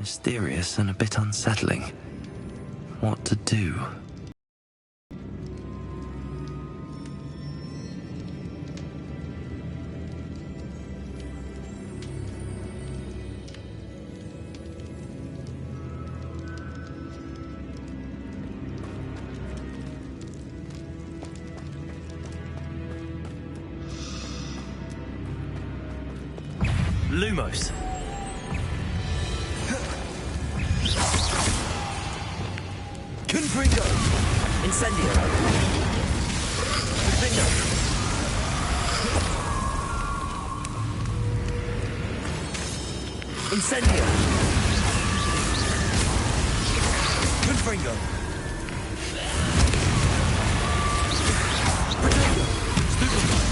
Mysterious and a bit unsettling. What to do? Lumos. Confringo. Incendio. Confringo. Incendio. Confringo. Protego. Stupefy.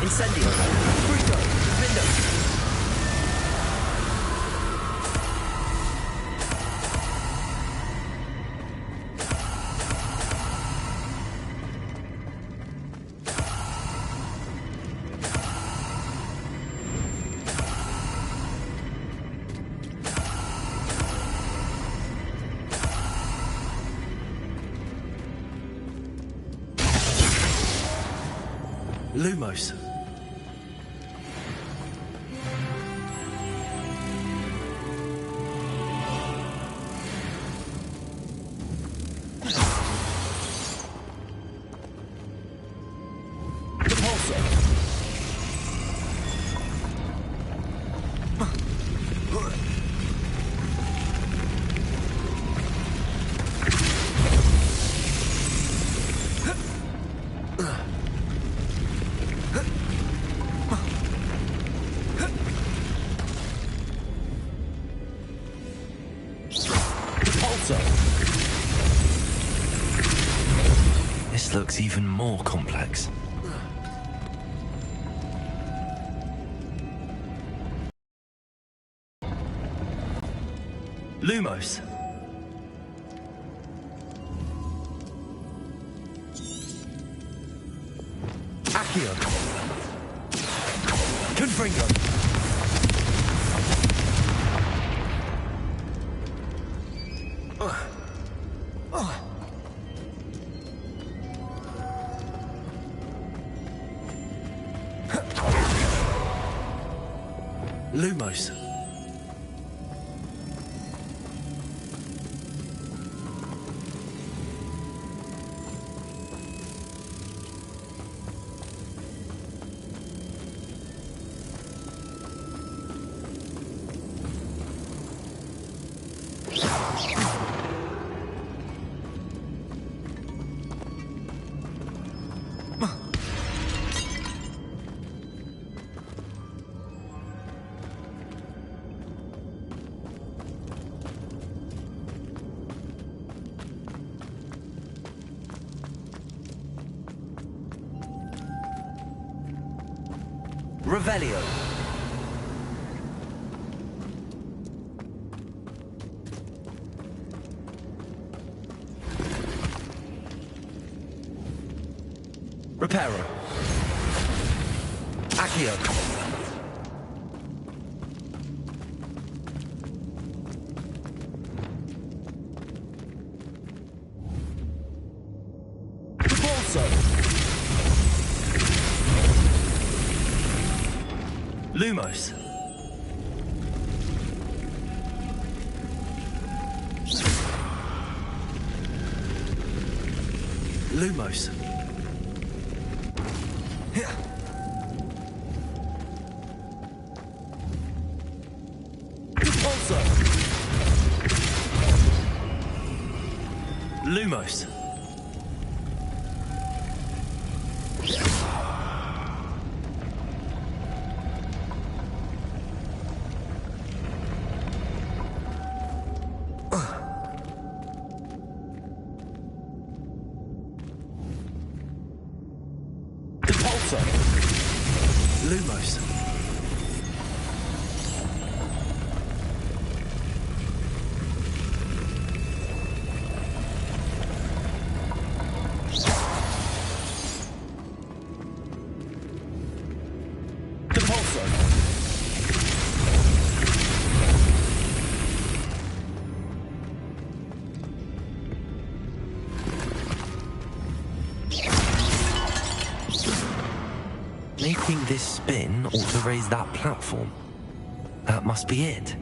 Incendio. Frigo. Vindo. Lumos. This looks even more complex. Lumos. Accio. Confringo. Lumos. Revelio. Reparo. Accio. Repulso. Lumos. Lumos. Lumos. Lumos. Making this spin ought to raise that platform. That must be it.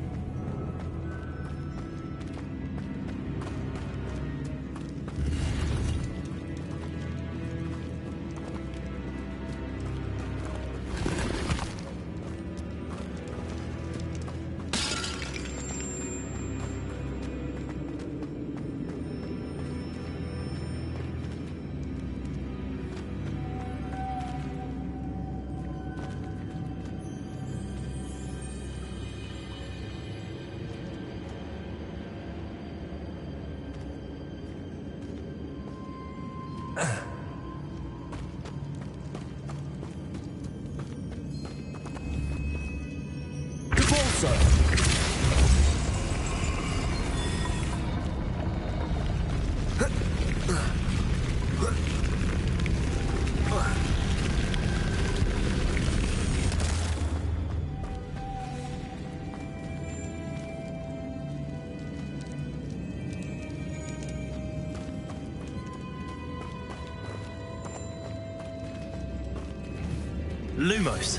Lumos.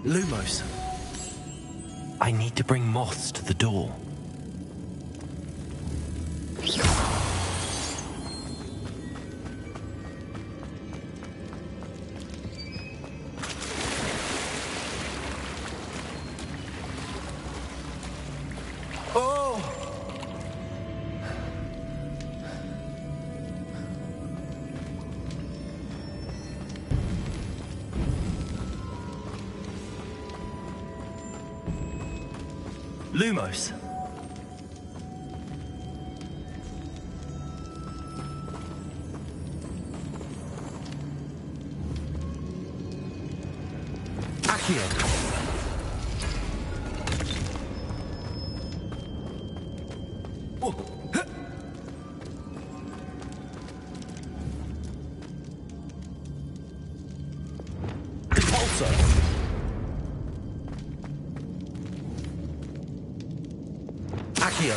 Lumos. I need to bring moths to the door. Lumos. Accio. Accio.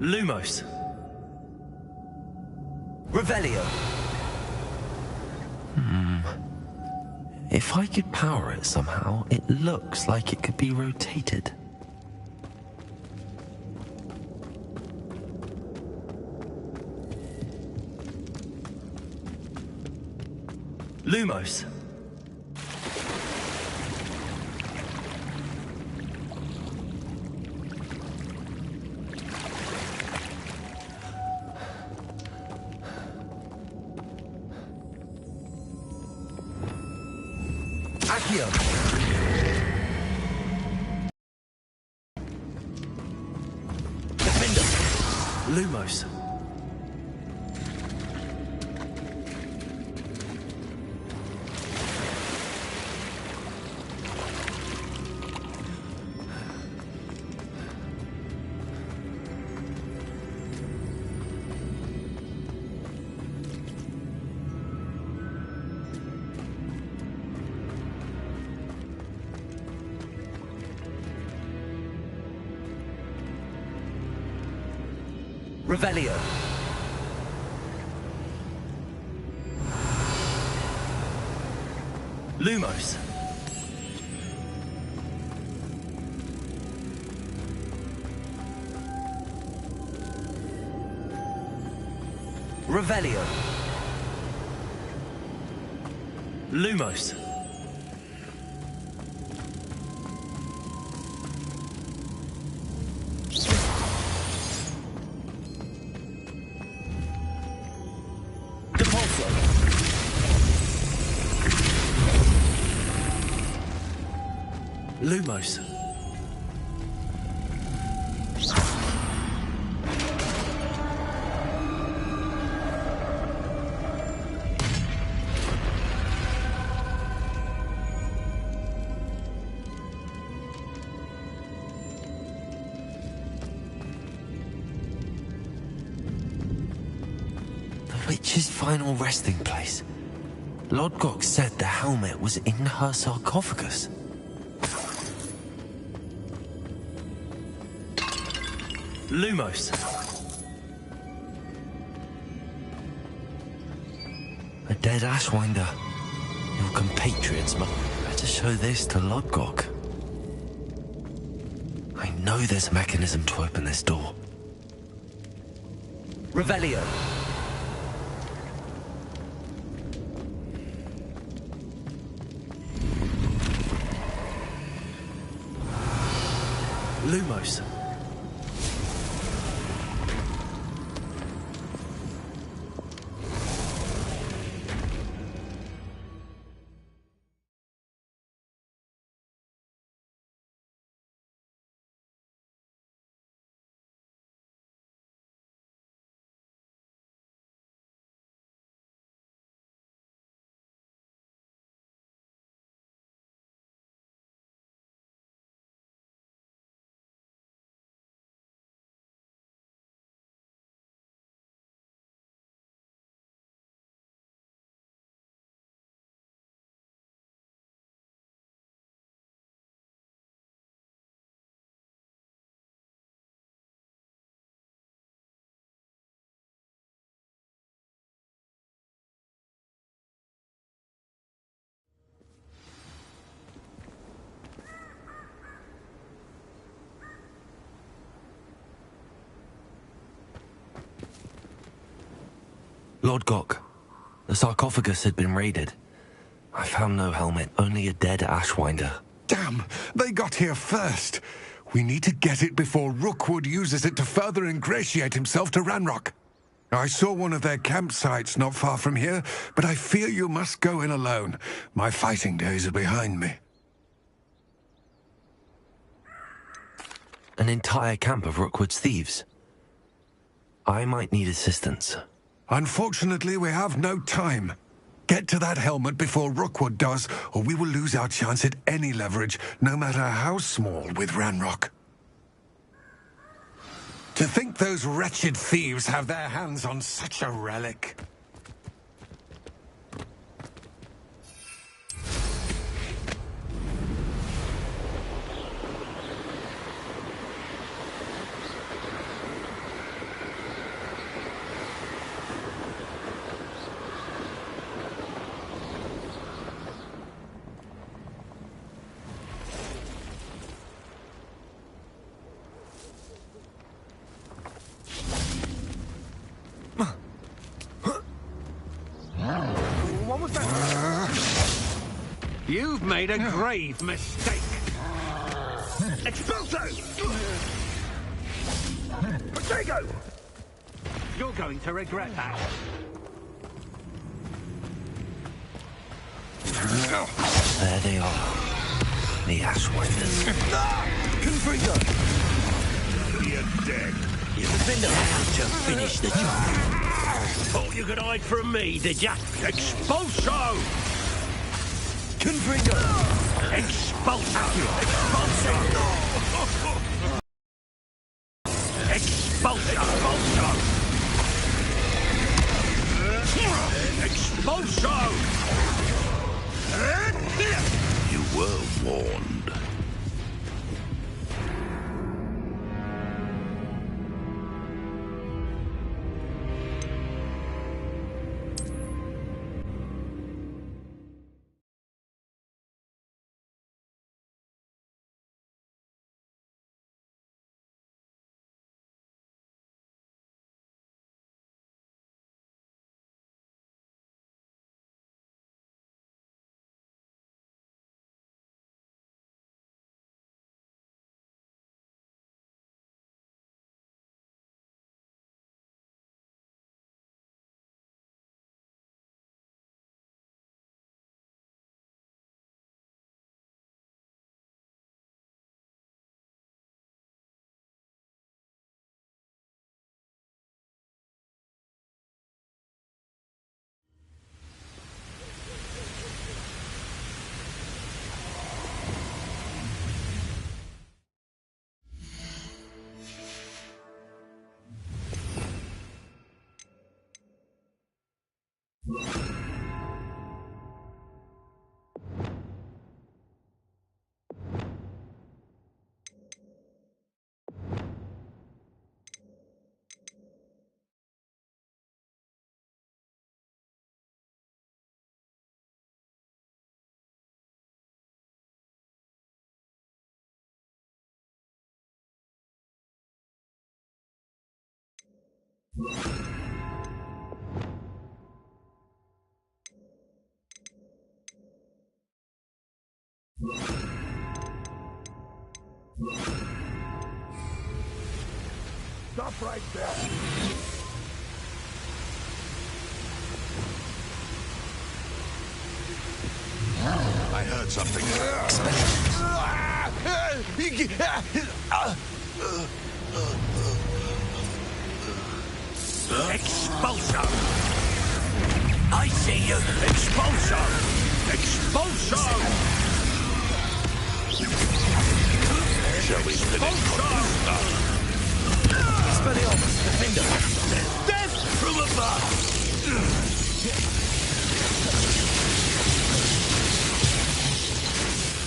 Lumos. Revelio. If I could power it somehow, it looks like it could be rotated. Lumos. Accio. Defender. Lumos. Revelio. Lumos. Revelio. Lumos. Depulso. Lumos. The witch's final resting place. Lodgok said the helmet was in her sarcophagus. Lumos. A dead Ashwinder. Your compatriots must better show this to Lodgok. I know there's a mechanism to open this door. Revelio. Lumos. Lodgok, the sarcophagus had been raided. I found no helmet, only a dead Ashwinder. Damn! They got here first. We need to get it before Rookwood uses it to further ingratiate himself to Ranrock. I saw one of their campsites not far from here, but I fear you must go in alone. My fighting days are behind me. An entire camp of Rookwood's thieves. I might need assistance. Unfortunately, we have no time. Get to that helmet before Rookwood does, or we will lose our chance at any leverage, no matter how small, with Ranrock. To think those wretched thieves have their hands on such a relic. You've made a grave mistake. Expulso! Potato! You're going to regret that. There they are. The Ashwinders. Confringo! You're dead. You've been allowed to finish the job. Thought you could hide from me, did ya? Expulso! Confringo! Expulso! Expulso! Expulso! Expulso! You were warned. Stop right there. I heard something. Expulso! I see you! Expulso! Expulso! Shall we finish? Expelliarmus, defender. Death from above!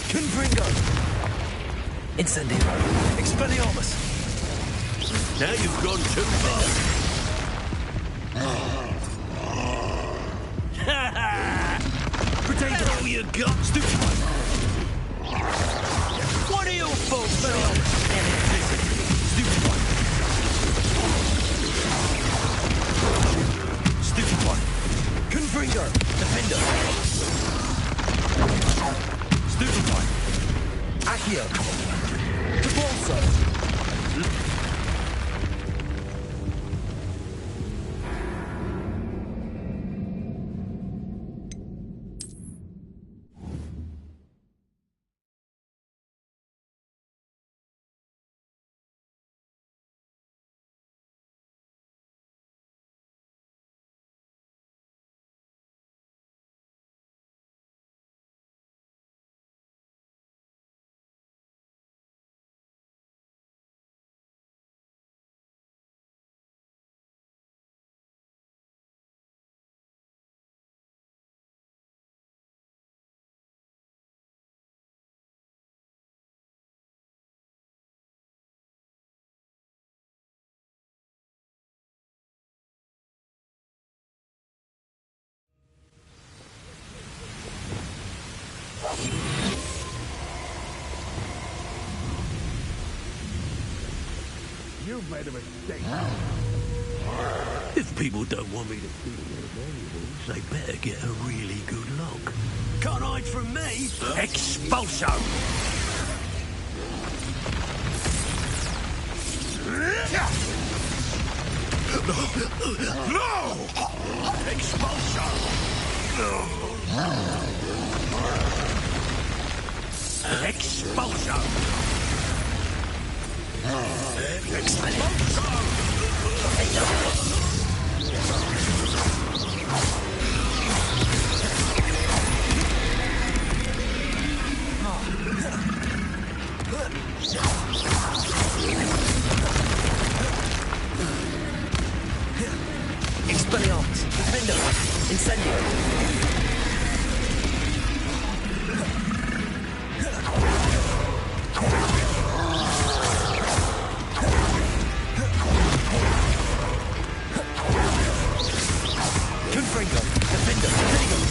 Confringo. Incendio. Expelliarmus. Now you've gone too far. Potato. All you got. Stupefy. What are your faults? Expelliarmus. Stupefy. Stupefy. Confringo. Defender. Stupefy. Accio. Repulso. You've made a mistake. If people don't want me to feed their valuables, they better get a really good look. Can't hide from me. Expulso! No! Expulso! Expulso! Expelliarmus. Defender. Incendio. Confringo. Defender. Vinegar.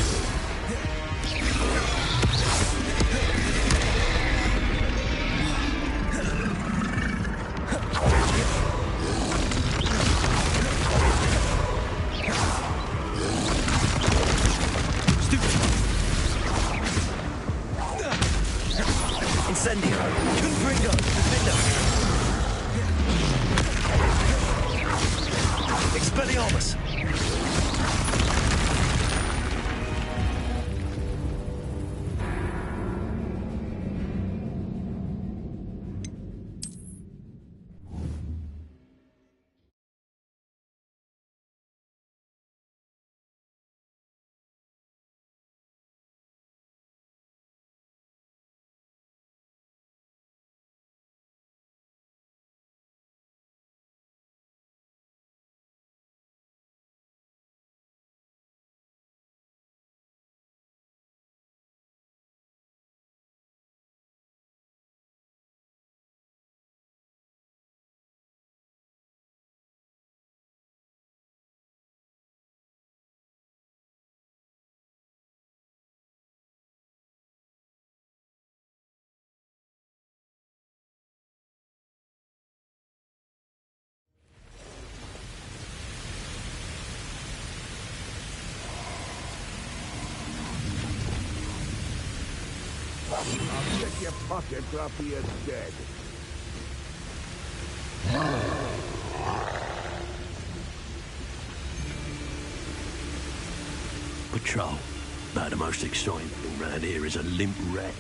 I'll check your pockets after you're dead. Patrol. About the most exciting thing round here is a limp rat.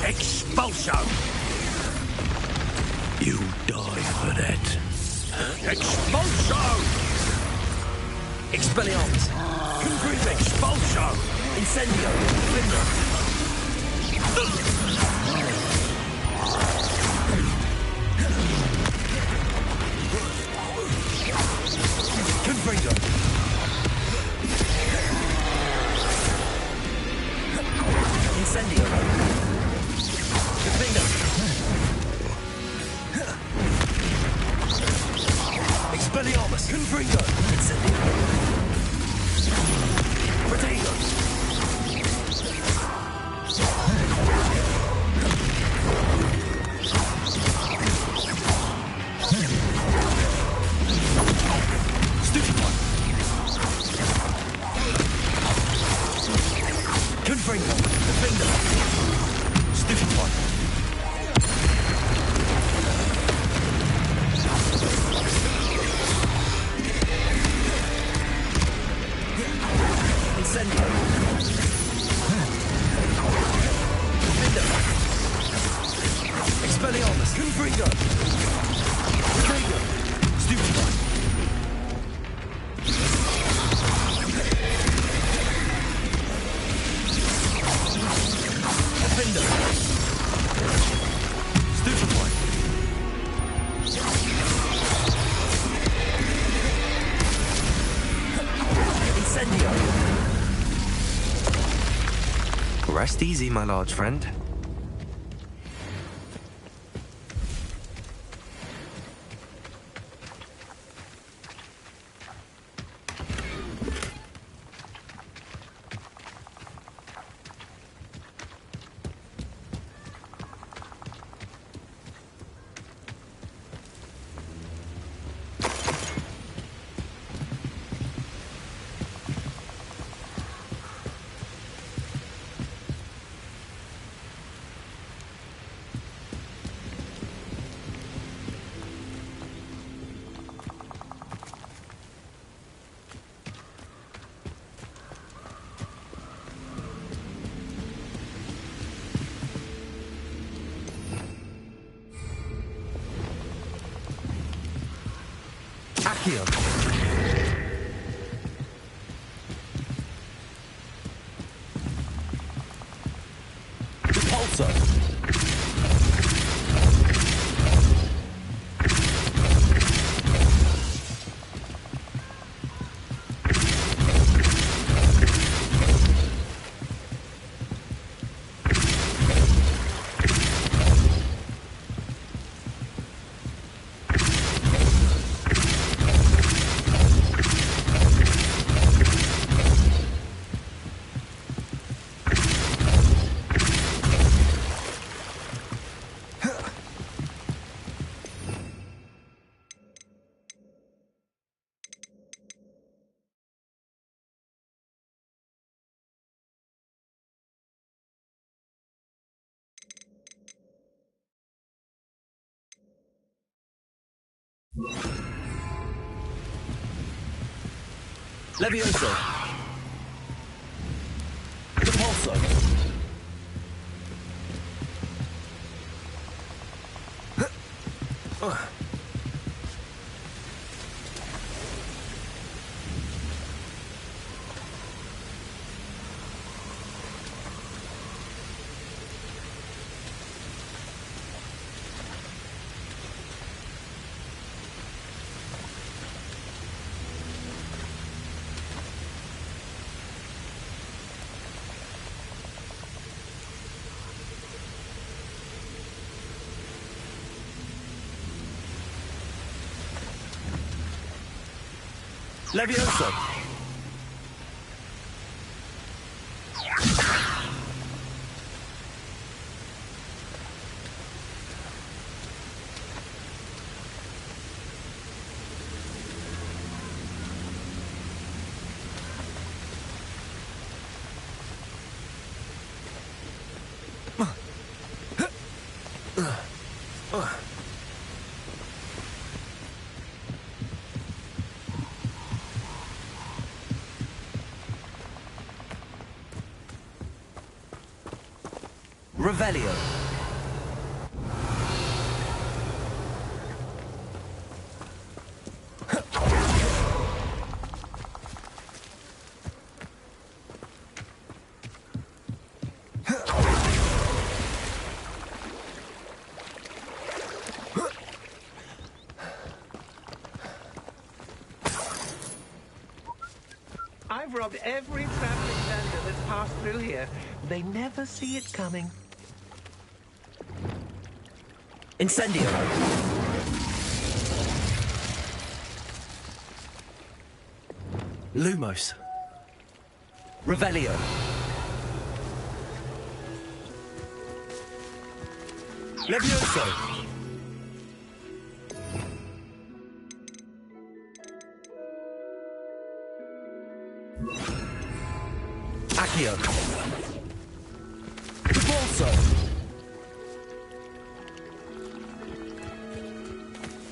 Expulso! You die for that. Expulso! Expelliarmus! Confringo! Expulso! Incendio! Defender! Confringo! Incendio! Defender! Expelliarmus! Confringo! Incendio! Protego! Confringo! Defender! Stupefy! Incendio! Defender! Expelliarmus! Confringo! Protego! Stupefy! Defender! Stupefy! Incendio! Rest easy, my large friend. Accio! Repulsor! Levioso! Repulsor! Levioso! Revelio. I've robbed every traveling vendor that's passed through here. They never see it coming. Incendio. Lumos. Revelio. Levioso. Accio. Bolso.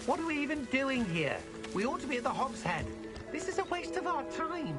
What are we even doing here? We ought to be at the Hog's Head. This is a waste of our time.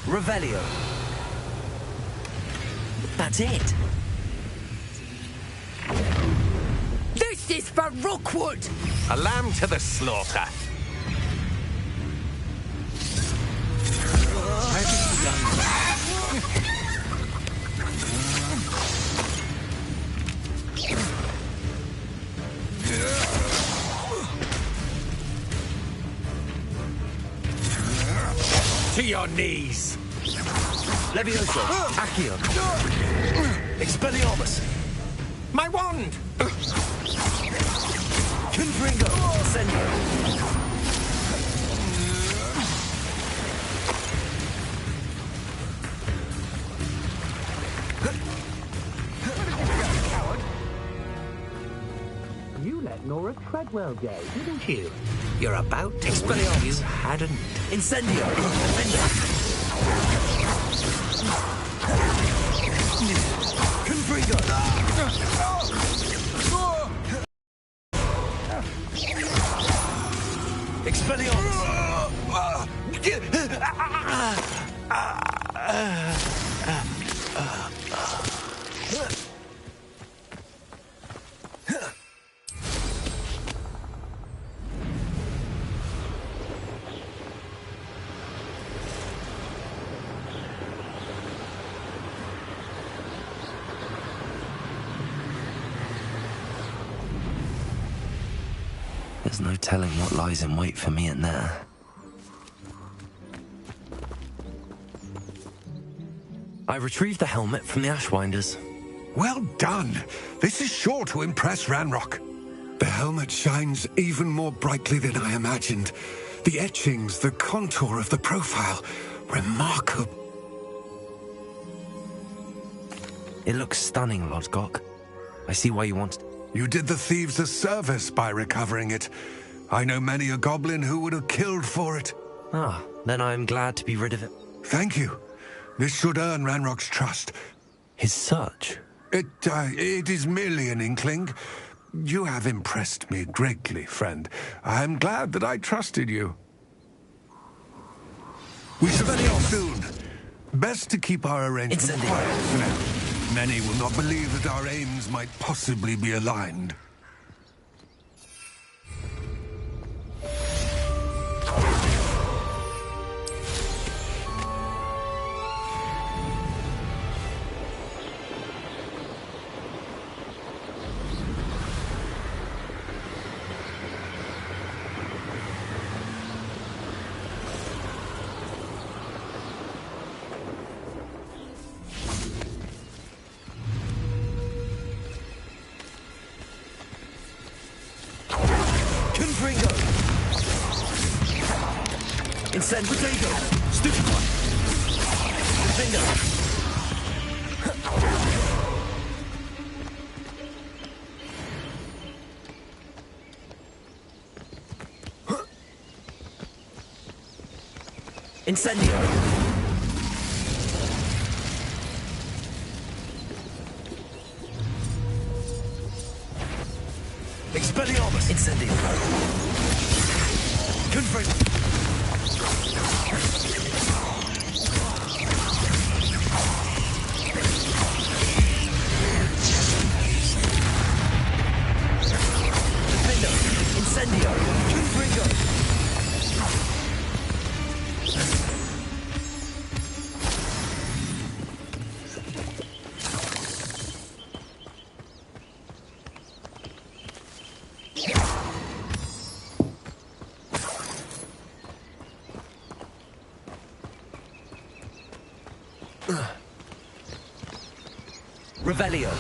Revelio. That's it. This is for Rookwood! A lamb to the slaughter. To your knees. Levioso. Accio. Expelliarmus. My wand! Confringo. Incendio. You let Nora Treadwell go, didn't you? You're about to Expelliarmus. wish you hadn't. Incendio. Confringo. There's no telling what lies in wait for me in there. I retrieved the helmet from the Ashwinders. Well done. This is sure to impress Ranrock. The helmet shines even more brightly than I imagined. The etchings, the contour of the profile, remarkable. It looks stunning, Lodgok. I see why you wanted... You did the thieves a service by recovering it. I know many a goblin who would have killed for it. Ah, then I'm glad to be rid of it. Thank you. This should earn Ranrock's trust. His search? It is merely an inkling. You have impressed me greatly, friend. I am glad that I trusted you. We shall see you soon. Best to keep our arrangements quiet for now. Many will not believe that our aims might possibly be aligned. Incendio. Potato. Stupid one. Finger. Incendio. Expelliarmus. Incendio. Confront. Defender. Incendio. Confringo. Revelio.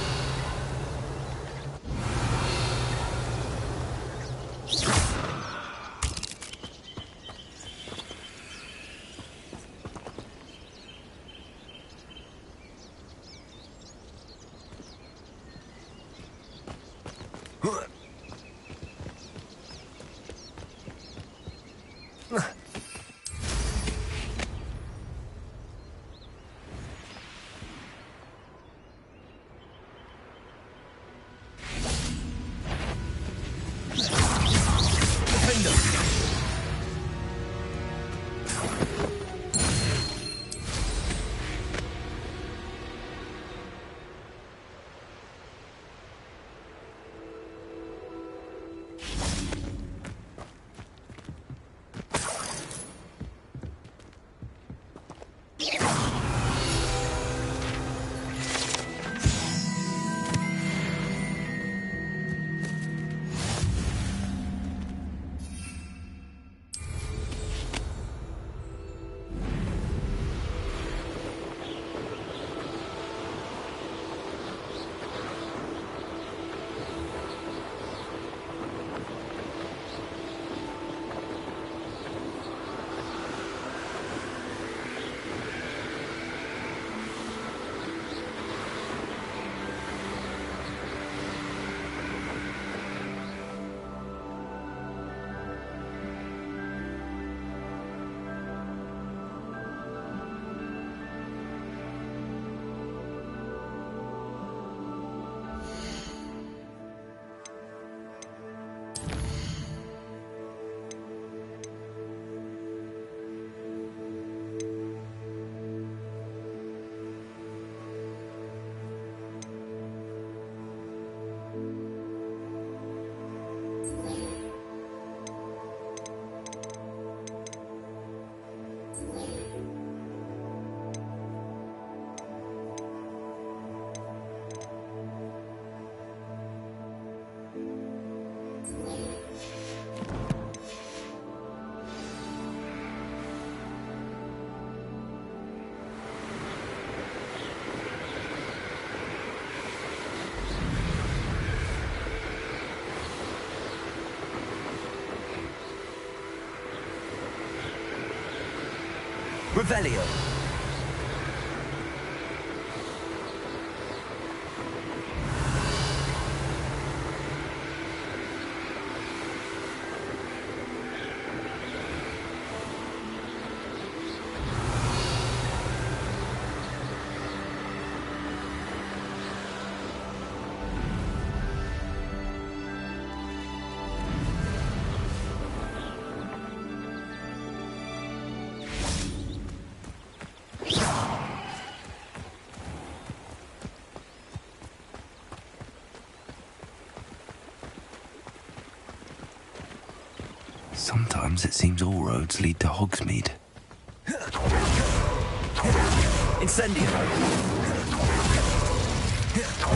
Revelio. Sometimes it seems all roads lead to Hogsmeade. Incendio. If I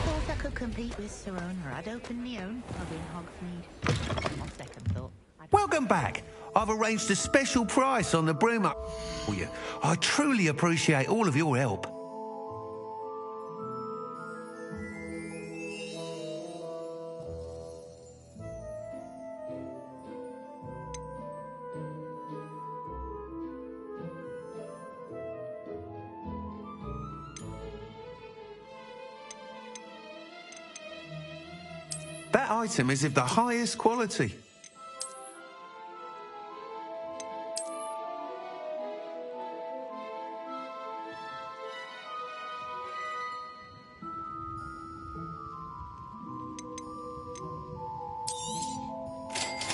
thought I could compete with Sir Owner, I'd open my own pub in Hogsmeade. On second thought, Welcome back. I've arranged a special price on the broom up for you. I truly appreciate all of your help. That item is of the highest quality.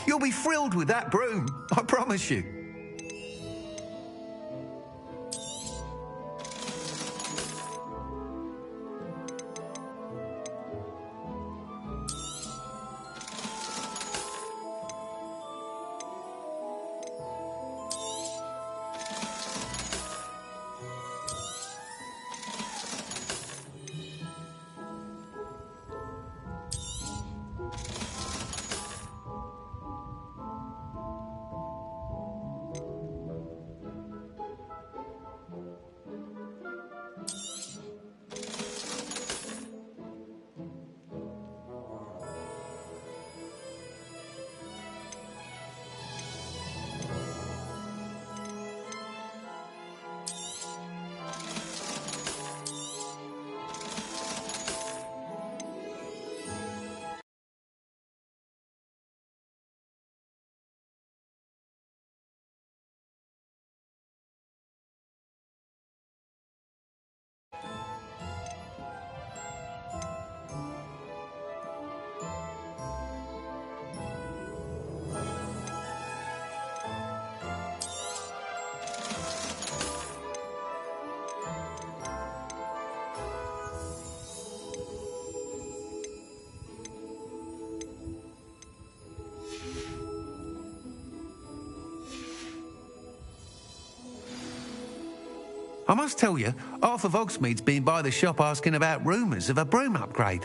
You'll be thrilled with that broom, I promise you. I must tell you, half of Hogsmeade's been by the shop asking about rumours of a broom upgrade.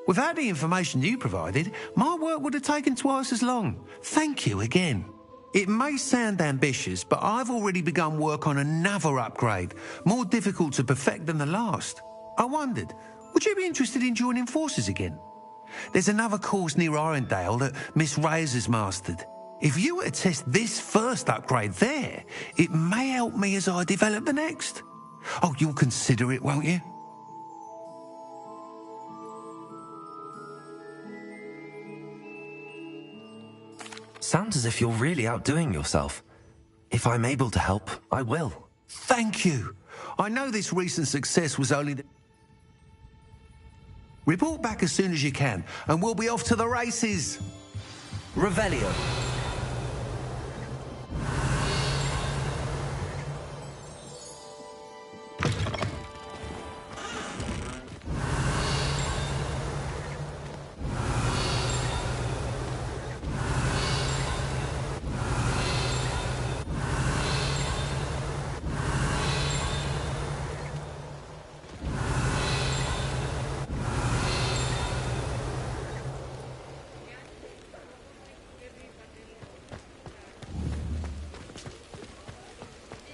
Without the information you provided, my work would have taken twice as long. Thank you again. It may sound ambitious, but I've already begun work on another upgrade, more difficult to perfect than the last. I wondered, would you be interested in joining forces again? There's another course near Irondale that Miss Reyes has mastered. If you were to test this first upgrade there, it may help me as I develop the next. Oh, you'll consider it, won't you? Sounds as if you're really outdoing yourself. If I'm able to help, I will. Thank you. I know this recent success was only the... Report back as soon as you can, and we'll be off to the races. Revelio.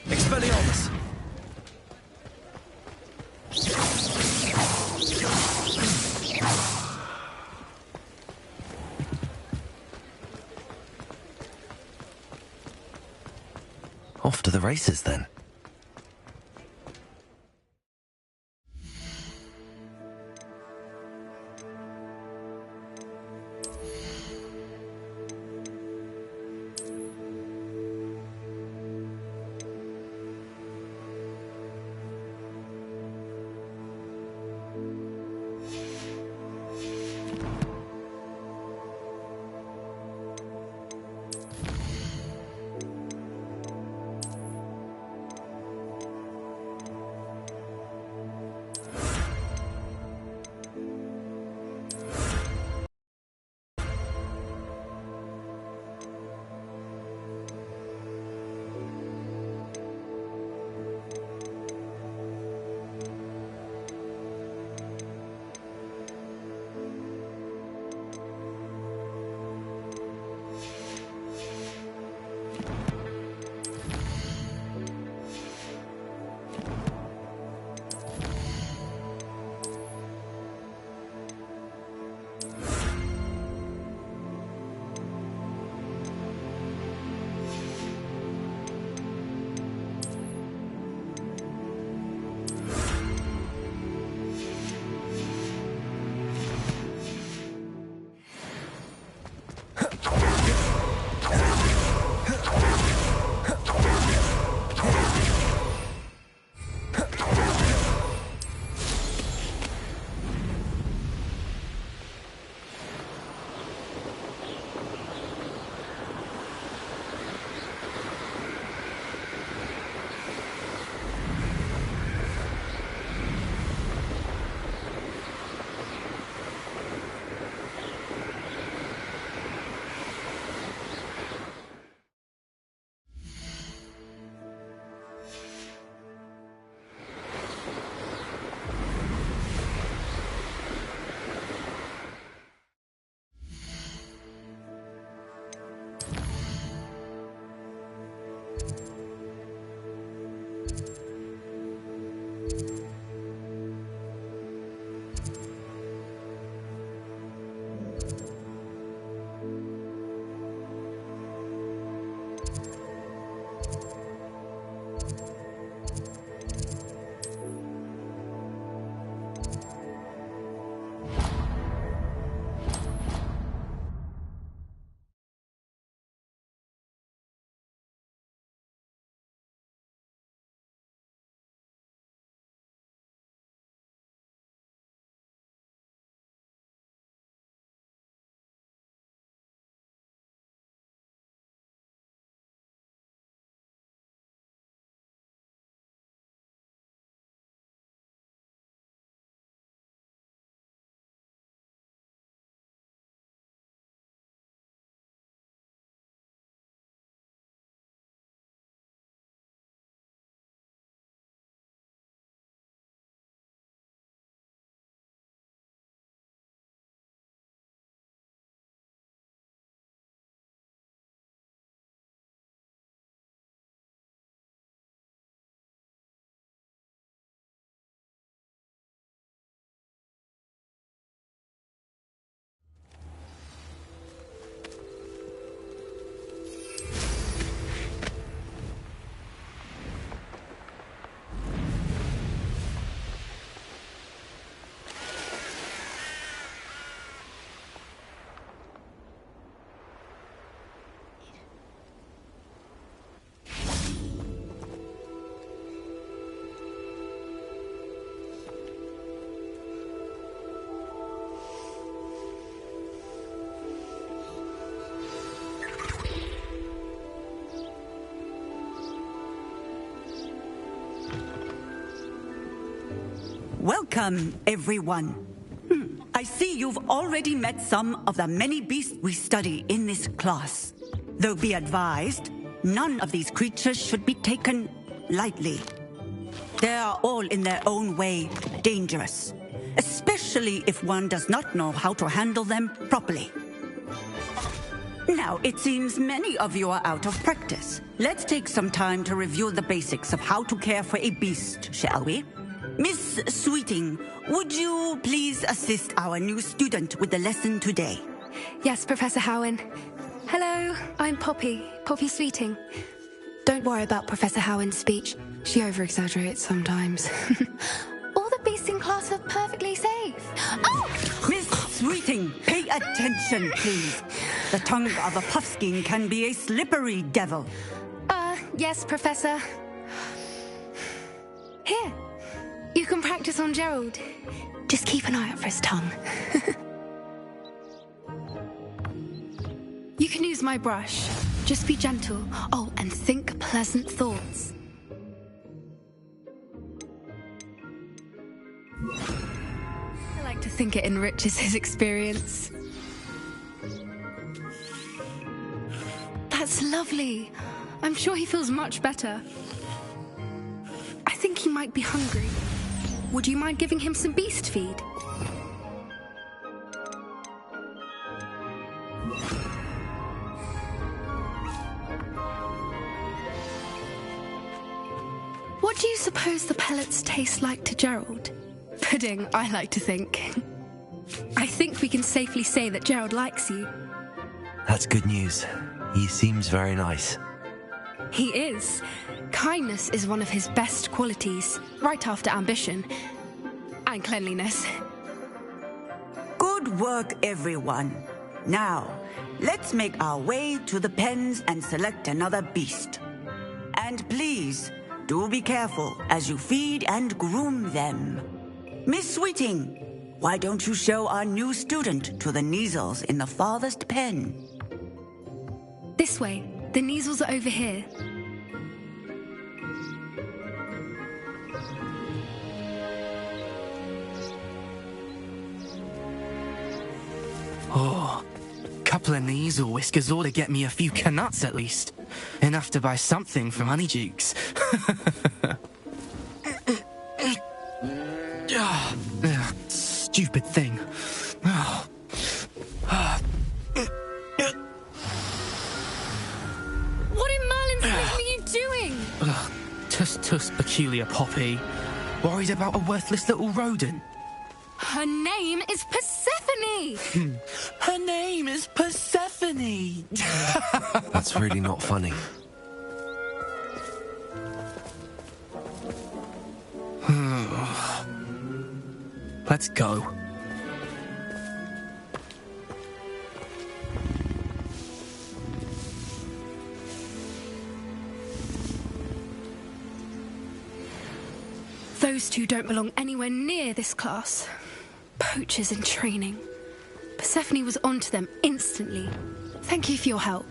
Expelliarmus! Off to the races, then. Welcome, everyone. I see you've already met some of the many beasts we study in this class. Though be advised, none of these creatures should be taken lightly. They are all in their own way dangerous, especially if one does not know how to handle them properly. Now, it seems many of you are out of practice. Let's take some time to review the basics of how to care for a beast, shall we? Miss Sweeting, would you please assist our new student with the lesson today? Yes, Professor Howen. Hello, I'm Poppy Sweeting. Don't worry about Professor Howen's speech. She over-exaggerates sometimes. All the beasts in class are perfectly safe. Oh! Miss Sweeting, pay attention, please. The tongue of a puffskein can be a slippery devil. Yes, Professor. Here, you can practice on Gerald. Just keep an eye out for his tongue. You can use my brush. Just be gentle. Oh, and think pleasant thoughts. I like to think it enriches his experience. That's lovely. I'm sure he feels much better. I think he might be hungry. Would you mind giving him some beast feed? What do you suppose the pellets taste like to Gerald? Pudding, I like to think. I think we can safely say that Gerald likes you. That's good news. He seems very nice. He is. Kindness is one of his best qualities, right after ambition. And cleanliness. Good work, everyone. Now, let's make our way to the pens and select another beast. And please, do be careful as you feed and groom them. Miss Sweeting, why don't you show our new student to the Neasels in the farthest pen? This way. The Neasels are over here. Oh, couple of Neasel whiskers ought to get me a few canuts at least. Enough to buy something from Honeydukes. Stupid thing. What in Merlin's name are you doing? Tuss, peculiar Poppy. Worried about a worthless little rodent. Her name is Persephone! Her name is Persephone! That's really not funny. Let's go. Those two don't belong anywhere near this class. Poachers in training. Persephone was onto them instantly. Thank you for your help.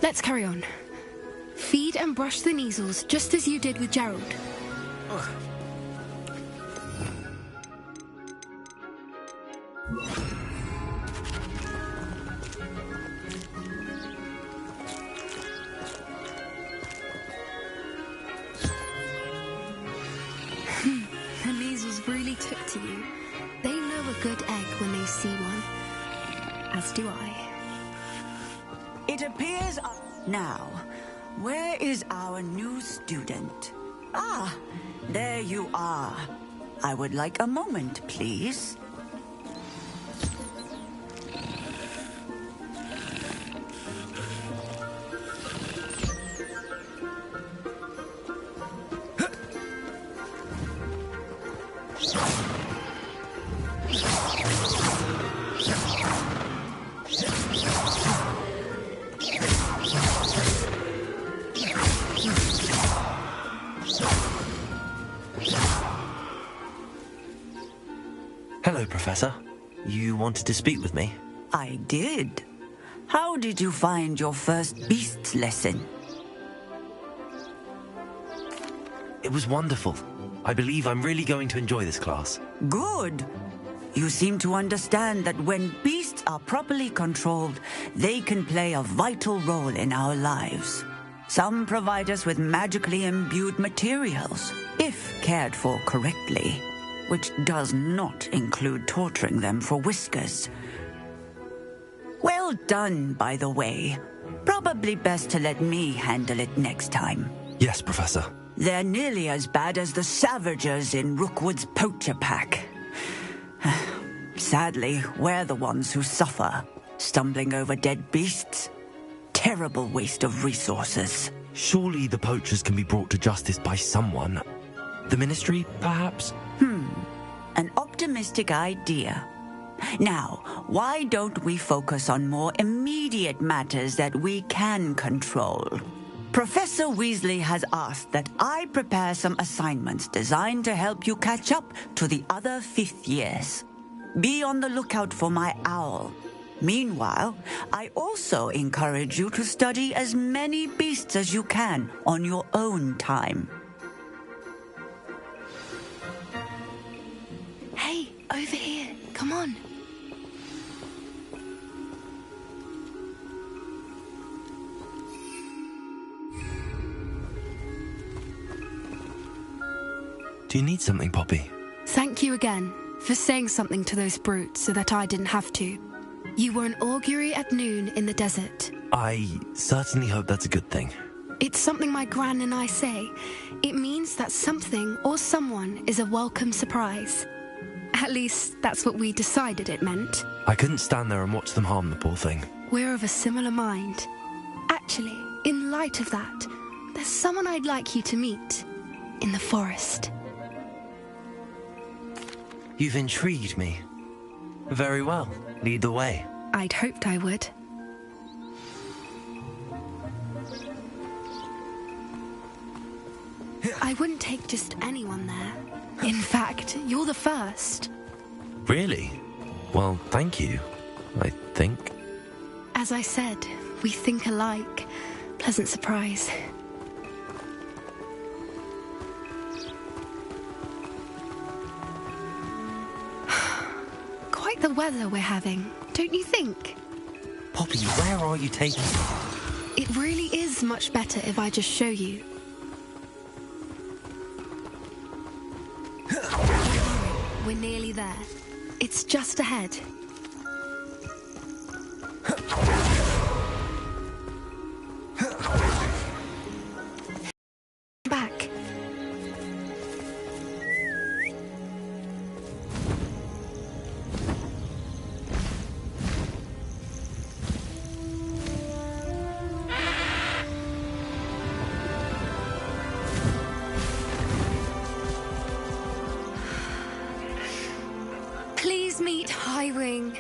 Let's carry on. Feed and brush the Neasels just as you did with Gerald. Ugh. The Neasels really took to you. They know a good egg when they see one. As do I. It appears... Now, where is our new student? Ah, there you are. I would like a moment, please. Hello, Professor. You wanted to speak with me? I did. How did you find your first beasts lesson? It was wonderful. I believe I'm really going to enjoy this class. Good. You seem to understand that when beasts are properly controlled, they can play a vital role in our lives. Some provide us with magically imbued materials, if cared for correctly, which does not include torturing them for whiskers. Well done, by the way. Probably best to let me handle it next time. Yes, Professor. They're nearly as bad as the Savagers in Rookwood's poacher pack. Sadly, we're the ones who suffer, stumbling over dead beasts. Terrible waste of resources. Surely the poachers can be brought to justice by someone. The Ministry, perhaps? An optimistic idea. Now, why don't we focus on more immediate matters that we can control? Professor Weasley has asked that I prepare some assignments designed to help you catch up to the other 5th years. Be on the lookout for my owl. Meanwhile, I also encourage you to study as many beasts as you can on your own time. Hey, over here. Come on. Do you need something, Poppy? Thank you again for saying something to those brutes so that I didn't have to. You were an augury at noon in the desert. I certainly hope that's a good thing. It's something my gran and I say. It means that something or someone is a welcome surprise. At least, that's what we decided it meant. I couldn't stand there and watch them harm the poor thing. We're of a similar mind. Actually, in light of that, there's someone I'd like you to meet. In the forest. You've intrigued me. Very well. Lead the way. I'd hoped I would. I wouldn't take just anyone there. In fact, you're the first. Really? Well, thank you, I think. As I said, we think alike. Pleasant surprise. Quite the weather we're having, don't you think? Poppy, where are you taking me? It really is much better if I just show you. We're nearly there. It's just ahead. Back. Please meet Highwing.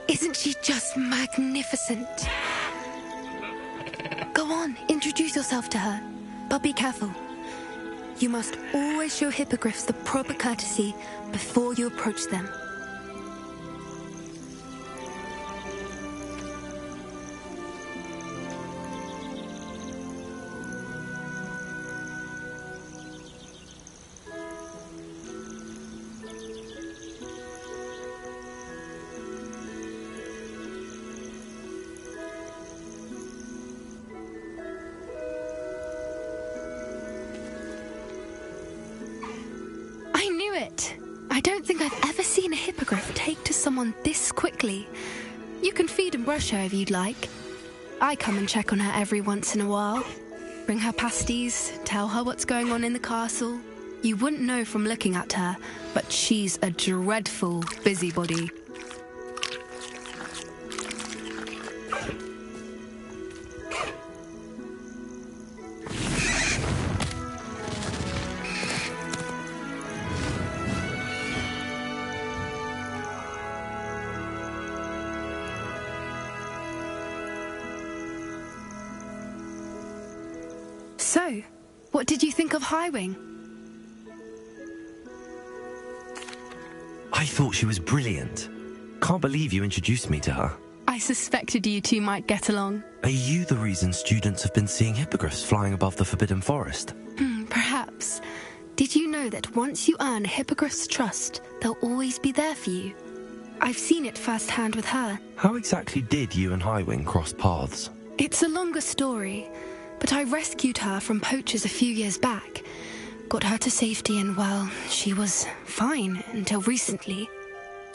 Isn't she just magnificent? Go on, introduce yourself to her. But be careful. You must always show hippogriffs the proper courtesy before you approach them. I don't think I've ever seen a hippogriff take to someone this quickly. You can feed and brush her if you'd like. I come and check on her every once in a while. Bring her pasties, tell her what's going on in the castle. You wouldn't know from looking at her, but she's a dreadful busybody. So, what did you think of Highwing? I thought she was brilliant. Can't believe you introduced me to her. I suspected you two might get along. Are you the reason students have been seeing hippogriffs flying above the Forbidden Forest? Perhaps. Did you know that once you earn a hippogriff's trust, they'll always be there for you? I've seen it firsthand with her. How exactly did you and Highwing cross paths? It's a longer story, but I rescued her from poachers a few years back. Got her to safety and, well, she was fine until recently.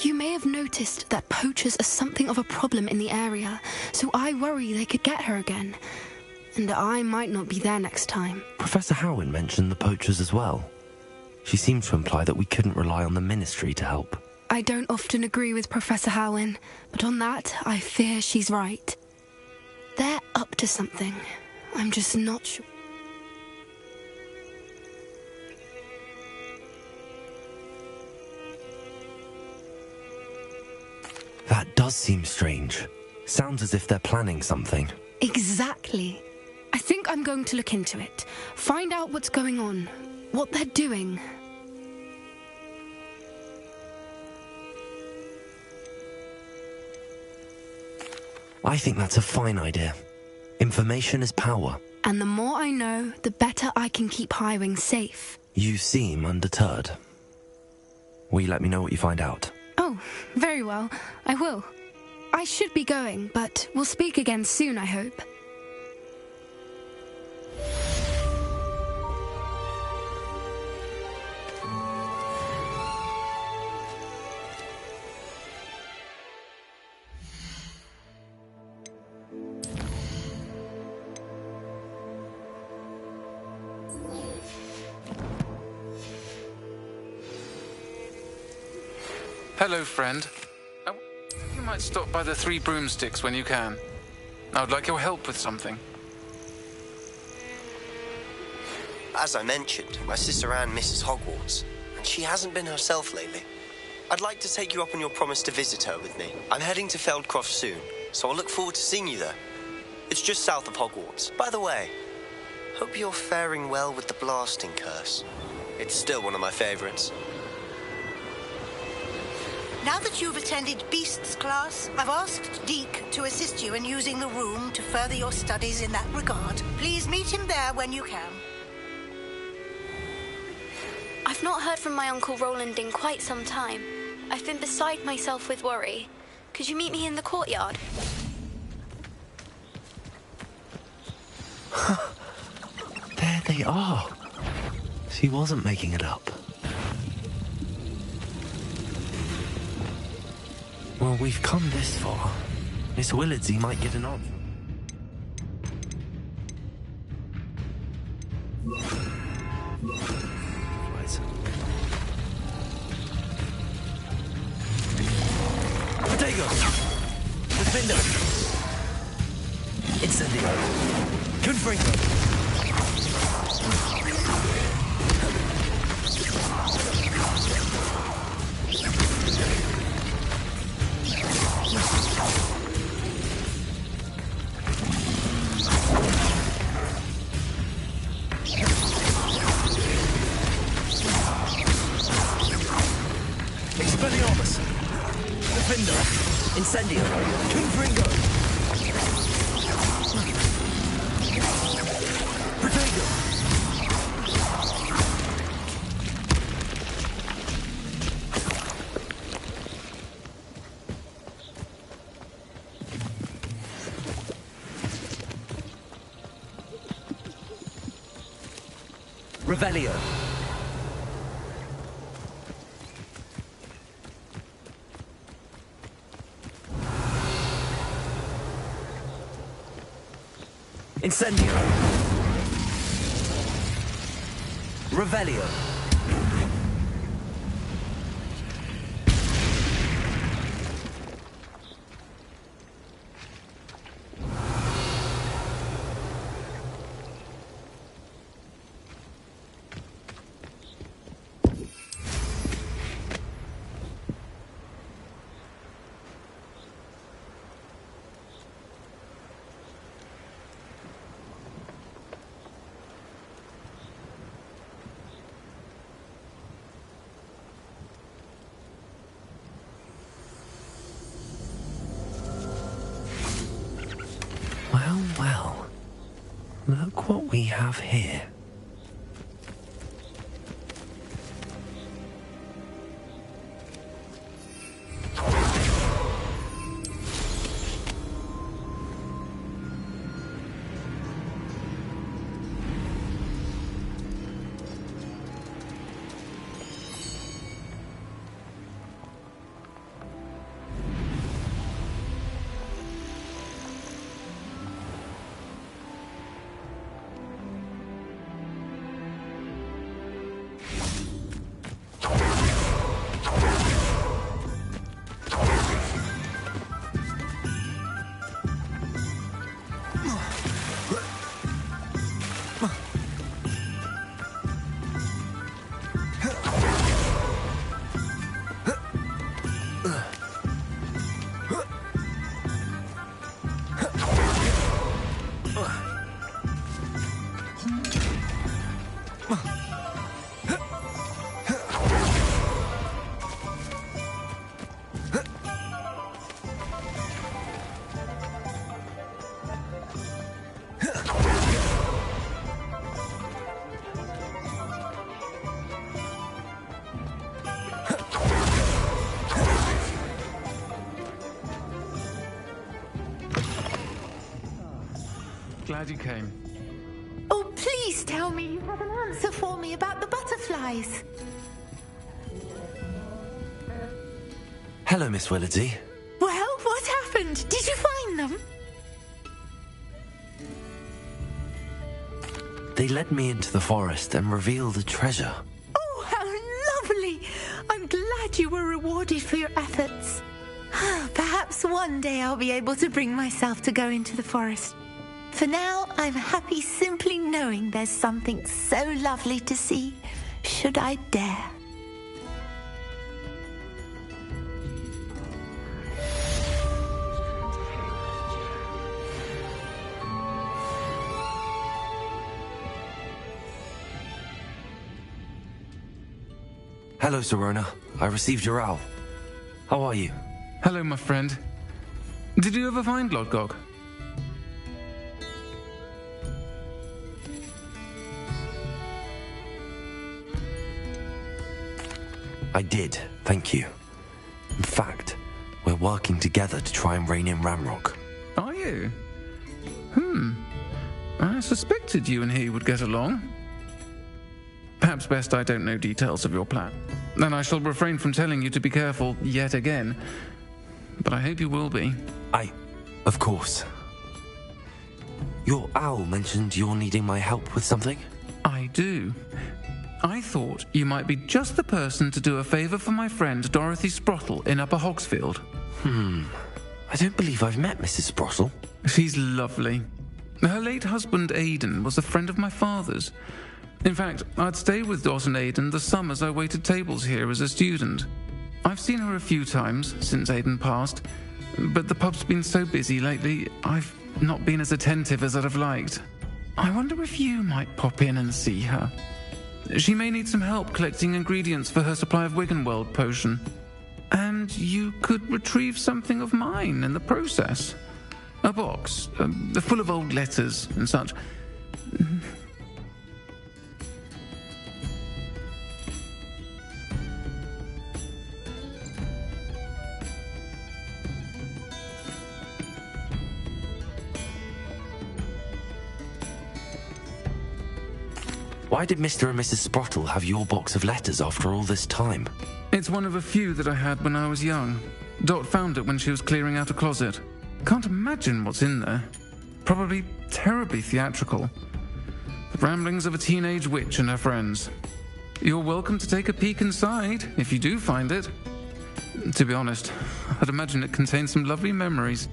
You may have noticed that poachers are something of a problem in the area, so I worry they could get her again. And I might not be there next time. Professor Howin mentioned the poachers as well. She seemed to imply that we couldn't rely on the Ministry to help. I don't often agree with Professor Howin, but on that, I fear she's right. They're up to something. I'm just not sure. That does seem strange. Sounds as if they're planning something. Exactly. I think I'm going to look into it. Find out what's going on. What they're doing. I think that's a fine idea. Information is power. And the more I know, the better I can keep Highwing safe. You seem undeterred. Will you let me know what you find out? Oh, very well. I will. I should be going, but we'll speak again soon, I hope. Hello, friend. You might stop by the Three Broomsticks when you can. I would like your help with something. As I mentioned, my sister Anne misses Hogwarts, and she hasn't been herself lately. I'd like to take you up on your promise to visit her with me. I'm heading to Feldcroft soon, so I'll look forward to seeing you there. It's just south of Hogwarts. By the way, hope you're faring well with the blasting curse. It's still one of my favorites. Now that you've attended Beasts class, I've asked Deke to assist you in using the room to further your studies in that regard. Please meet him there when you can. I've not heard from my Uncle Roland in quite some time. I've been beside myself with worry. Could you meet me in the courtyard? There they are. She wasn't making it up. Well, we've come this far. Miss Willardsey might get an answer. Potato! Defender! Incendio! Confringo! Expelliarmus! Defender! Incendio! Confringo! Protego! Revelio! Incendio! Revelio! Well, look what we have here. glad you came. Oh, please tell me you have an answer for me about the butterflies. Hello, Miss Willardsey. Well, what happened? Did you find them? They led me into the forest and revealed a treasure. Oh, how lovely! I'm glad you were rewarded for your efforts. Perhaps one day I'll be able to bring myself to go into the forest. For now, I'm happy simply knowing there's something so lovely to see, should I dare. Hello, Serona. I received your owl. How are you? Hello, my friend. Did you ever find Lodgok? I did, thank you. In fact, we're working together to try and rein in Ranrock. Are you? I suspected you and he would get along. Perhaps best I don't know details of your plan. Then I shall refrain from telling you to be careful yet again. But I hope you will be. Of course. Your owl mentioned you're needing my help with something? I do. I thought you might be just the person to do a favour for my friend Dorothy Sprottle in Upper Hogsfield. I don't believe I've met Mrs. Sprottle. She's lovely. Her late husband Aidan was a friend of my father's. In fact, I'd stay with Dot and Aidan the summers I waited tables here as a student. I've seen her a few times since Aidan passed, but the pub's been so busy lately, I've not been as attentive as I'd have liked. I wonder if you might pop in and see her. She may need some help collecting ingredients for her supply of Wiggenweld potion. And you could retrieve something of mine in the process. A box, full of old letters and such. Why did Mr. and Mrs. Sprottle have your box of letters after all this time? It's one of a few that I had when I was young. Dot found it when she was clearing out a closet. Can't imagine what's in there. Probably terribly theatrical. The ramblings of a teenage witch and her friends. You're welcome to take a peek inside, if you do find it. To be honest, I'd imagine it contains some lovely memories.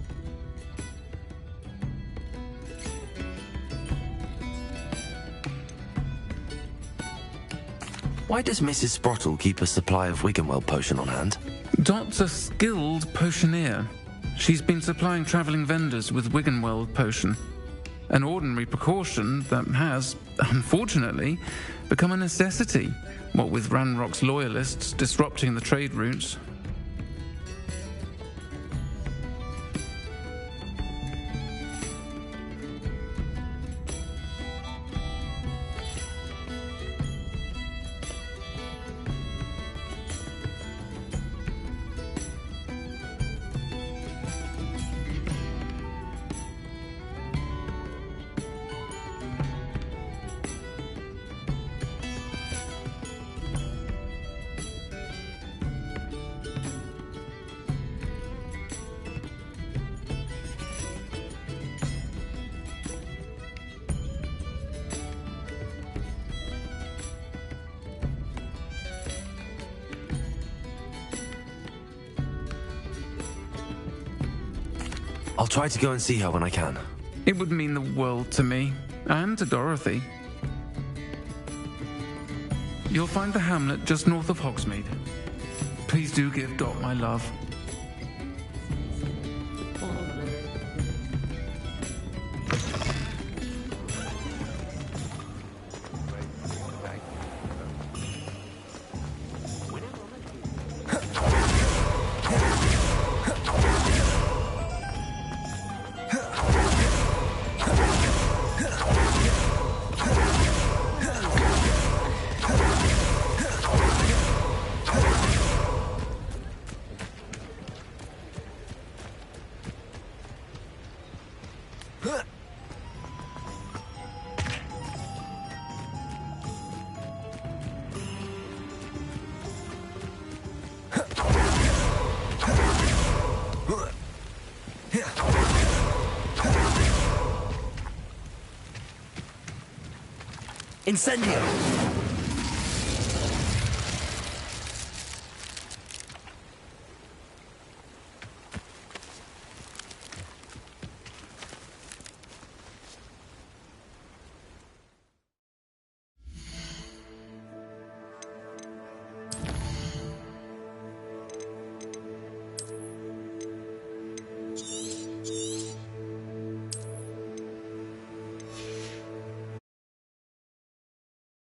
Why does Mrs. Sprottle keep a supply of Wiggenweld potion on hand? Dot's a skilled potioneer. She's been supplying travelling vendors with Wiggenweld potion. An ordinary precaution that has, unfortunately, become a necessity, what with Ranrock's loyalists disrupting the trade routes. I'll try to go and see her when I can. It would mean the world to me, and to Dorothy. You'll find the hamlet just north of Hogsmeade. Please do give Dot my love. Incendio!